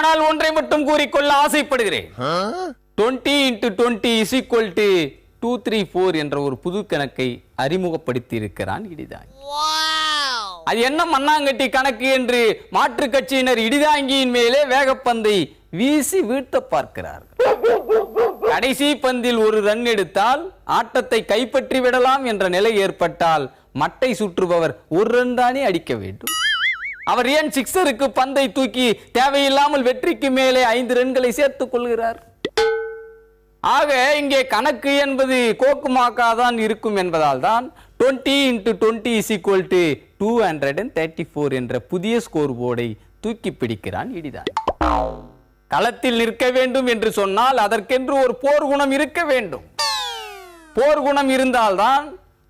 ஆனால் ஒன்றை மட்டும் கூறிக்கொள்ள ஆசைப்படுகிறேன். 20 × 20 = 234 என்ற ஒரு புது கணக்கை அறிமுகப்படுத்தி இருக்கிறான் இடிதாங்கி. அது என்ன மண்ணாங்கட்டி கணக்கு என்று மாற்று கட்சியினர் இடிதாங்கியின் மேலே வேகப்பந்தை வீசி வீழ்த்த பார்க்கிறார்கள். கடைசி பந்தில் ஒரு ரன் எடுத்தால் ஆட்டத்தை கைப்பற்றி விடலாம் என்ற நிலை ஏற்பட்டால் மட்டை சுற்றுபவர் ஒரு ரன் தானே அடிக்க வேண்டும். அவர் ஏன் சிக்ஸருக்கு பந்தை தூக்கி தேவையில்லாமல் வெற்றிக்கு மேலே 5 ரன்களை சேர்த்துக் கொள்கிறார்? ஆக இங்கே கணக்கு என்பது கோக்குமாக்காதான் இருக்கும் என்பதால் தான் 20 × 20 = 234 என்ற புதிய ஸ்கோர் போர்டை தூக்கி பிடிக்கிறான் இடிதாங்கி. களத்தில் நிற்க வேண்டும் என்று சொன்னால் அதற்கென்று ஒரு போர் குணம் இருக்க வேண்டும். போர் குணம் இருந்தால்தான்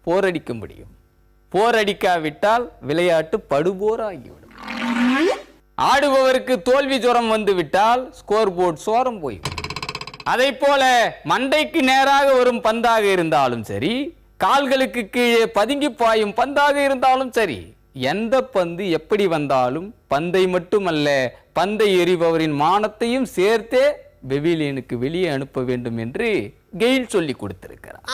போர் அடிக்க முடியும். போர் அடிக்காவிட்டால் விளையாட்டு படுபோர் ஆகிவிடும். ஆடுபவருக்கு தோல்வி ஜுரம் வந்து விட்டால் ஸ்கோர் போர்டு சோரம் போய்விடும். அதை போல மண்டைக்கு நேராக வரும் பந்தாக இருந்தாலும் சரி, கால்களுக்கு கீழே பதுங்கி பாயும் பந்தாக இருந்தாலும் சரி, எந்த பந்து எப்படி வந்தாலும் பந்தை மட்டுமல்ல பந்தை எறிபவரின் மானத்தையும் சேர்த்தே பெவிலியனுக்கு வெளியே அனுப்ப வேண்டும் என்று கெயில் சொல்லி கொடுத்திருக்கிறார்.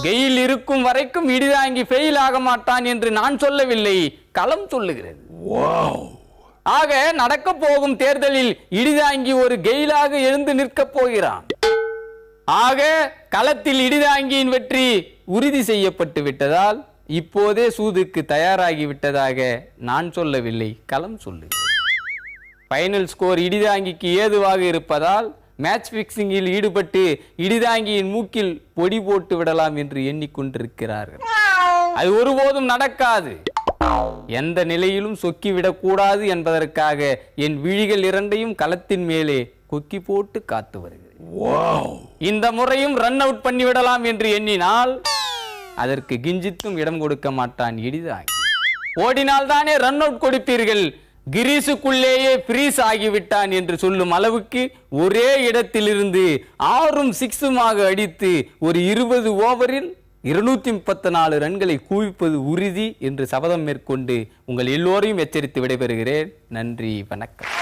கெயில் இருக்கும் வரைக்கும் இடிதாங்கி ஃபெயில் ஆக மாட்டான் என்று நான் சொல்லவில்லை, களம் சொல்லுகிறது. ஆக நடக்க போகும் தேர்தலில் இடிதாங்கி ஒரு கெயிலாக எழுந்து நிற்க போகிறான். ஆக களத்தில் இடிதாங்கியின் வெற்றி உறுதி செய்யப்பட்டு விட்டதால் இப்போதே சூதுக்கு தயாராகி விட்டதாக நான் சொல்லவில்லை, களம் சொல்லுகிறது. ஃபைனல் ஸ்கோர் இடிதாங்கிக்கு ஏதுவாக இருப்பதால் மேட்ச் பிக்சிங்கில் ஈடுபட்டு இடிதாங்கியின் மூக்கில் பொடி போட்டு விடலாம் என்று எண்ணிக்கொண்டிருக்கிறார்கள். அது ஒருபோதும் நடக்காது. எந்த நிலையிலும் சொக்கிவிடக்கூடாது என்பதற்காக என் விழிகள் இரண்டையும் களத்தின் மேலே கொக்கி போட்டு காத்து வருகிறேன். இந்த முறையும் ரன் அவுட் பண்ணிவிடலாம் என்று எண்ணினால் அதற்கு கிஞ்சித்தும் இடம் கொடுக்க மாட்டான் இடிதாங்கி. ஓடினால் தானே ரன் அவுட் கொடுப்பீர்கள், கிரீஸுக்குள்ளேயே ஃப்ரீஸ் ஆகிவிட்டான் என்று சொல்லும் அளவுக்கு ஒரே இடத்திலிருந்து 6ம் 6மாக அடித்து ஒரு 20 ஓவரில் 234 ரன்களை குவிப்பது உறுதி என்று சபதம் மேற்கொண்டு உங்கள் எல்லோரையும் எச்சரித்து விடைபெறுகிறேன். நன்றி, வணக்கம்.